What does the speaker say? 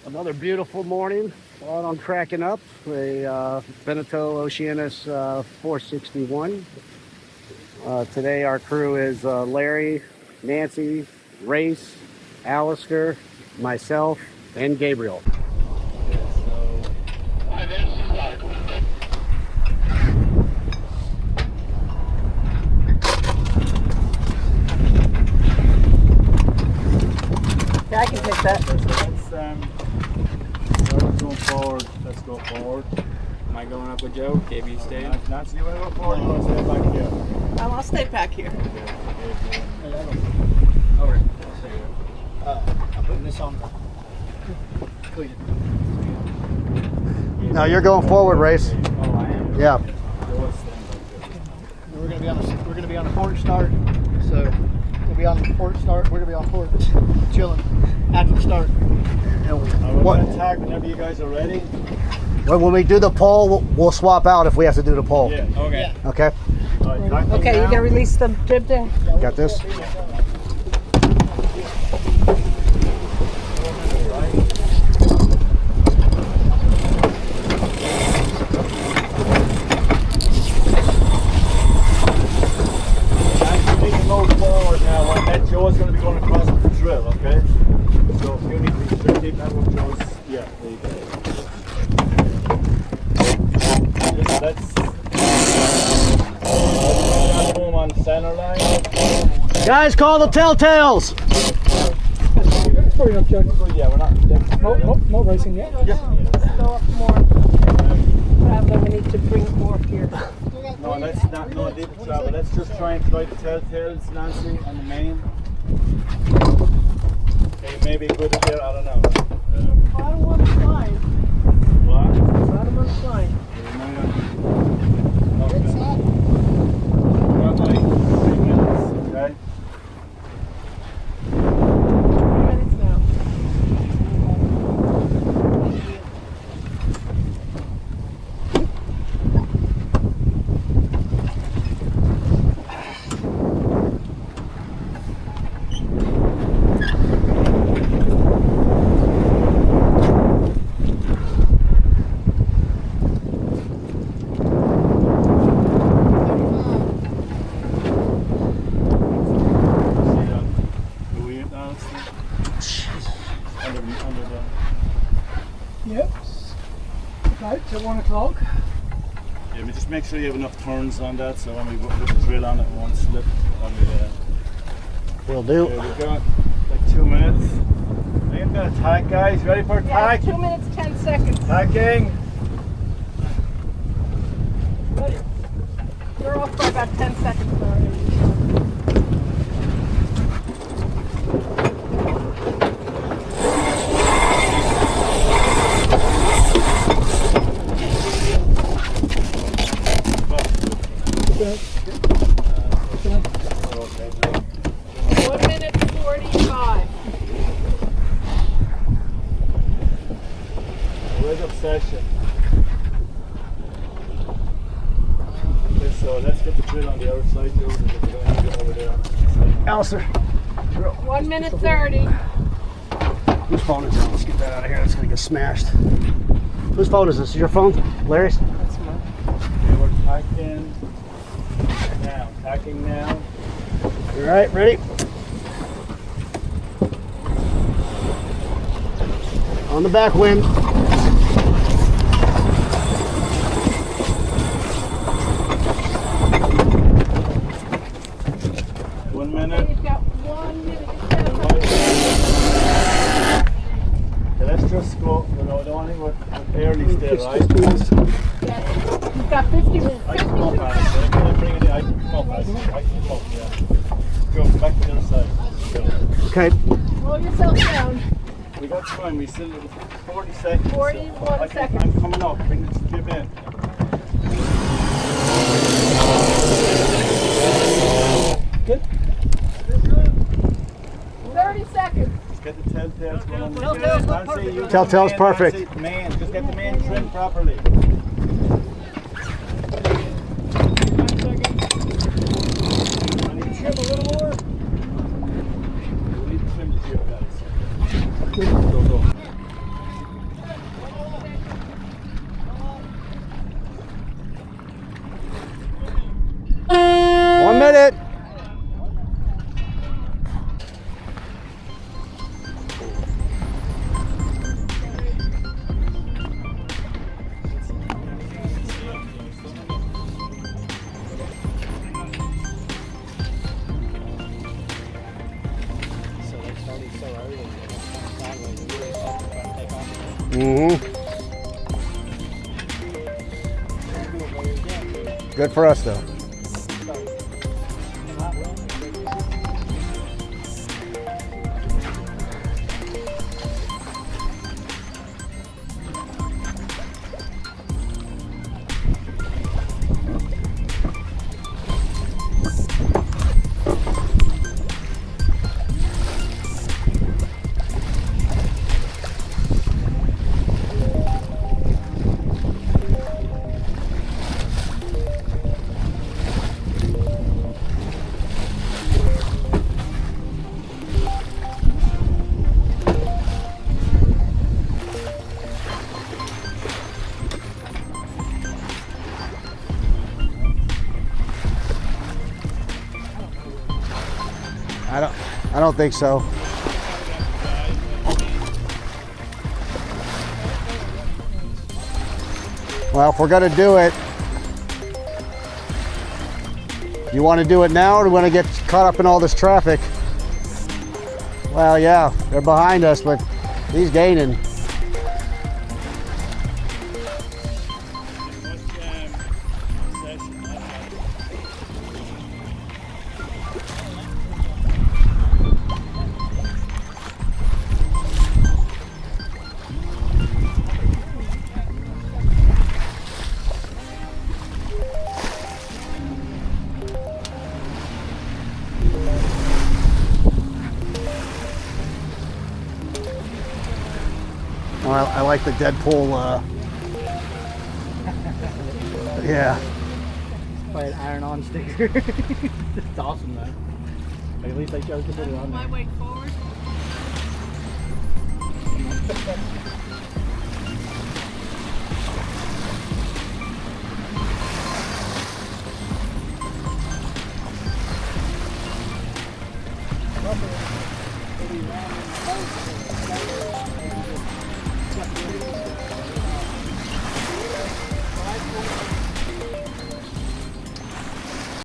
Another beautiful morning out on cracking up a Veneto Oceanus 461. Today our crew is Larry, Nancy, Race, Alistair, myself, and Gabriel. Yeah, I can take that. Let's go forward. Let's go forward. Am I going up with Joe? KB, you staying? Nancy, you want to go forward? You want to stay back here? I'll stay back here. Over. I'm putting this on. Now you're going forward, Race. Oh, I am. Yeah. We're gonna be on the port start. So we'll be on the port start. We're gonna be on port, chilling after the start. We're going to tag whenever you guys are ready. When we do the pole, we'll swap out if we have to do the pole. Yeah. Okay. Okay. All right, tag Okay, now. you're gonna release the jib there? Got this? Forward now, and that Joe's going to be going across with the drill, okay? So if you need to keep that with Joe's, yeah, there you go. Let's home on center line. Guys, call the telltales! Hurry up, Chuck. So yeah, we're not. No racing yet. Go up more. Then we need to bring more here. No, let's not leave it travel. Let's just try and fly the telltales, Nancy, on the main. Okay, maybe good here, I don't know. I don't want to fly. What? I don't want to fly. Okay. Got like 3 minutes, okay? 3 minutes now. Yep. Right, till 1 o'clock. Yeah, but just make sure you have enough turns on that so when we put the drill on it, it won't slip. Will do. There we go. Like 2 minutes. Ain't that a tag, guys? Ready for a Yeah, tag? 2 minutes, 10 seconds. Tagging. Ready? You're off by about 10 seconds already. Okay. 1 minute 45. Rig obsession. Okay, so let's get the drill on the outside, Joe, because we're going to need it over there. Alistair. 1 minute 30. Whose phone is it? Let's get that out of here. It's going to get smashed. Whose phone is this? Is your phone? Larry's? That's mine. Okay, we're tacking now. Tacking now. All right, ready? On the back wind. One minute. You've got 1 minute. Okay, let's just go. No, the only one early still, right? You've got 50 minutes. I can come up past it. I can bring it in. I can come up past it. I can come up, yeah. Go back to the other side. Okay. Slow yourself down. We got time. We still have 40 seconds. 41 seconds. I'm coming up. Bring this jib in. Good. 30 seconds. Just get the telltales going. Telltales look Nancy, you Telltale's get the main, perfect. Nancy, main. Just get the main trimmed properly. 5 seconds. I need to trim a little more. We need to trim the jib, guys. Go, go. Mm-hmm. Good for us though. I don't think so. Well, if we're gonna do it, you want to do it now, or do you want to get caught up in all this traffic? Well, yeah, they're behind us, but he's gaining. Well, I like the Deadpool, yeah. Probably an iron-on sticker. It's awesome though. Like, at least they chose to put it on My there. weight forward. Maybe round and close.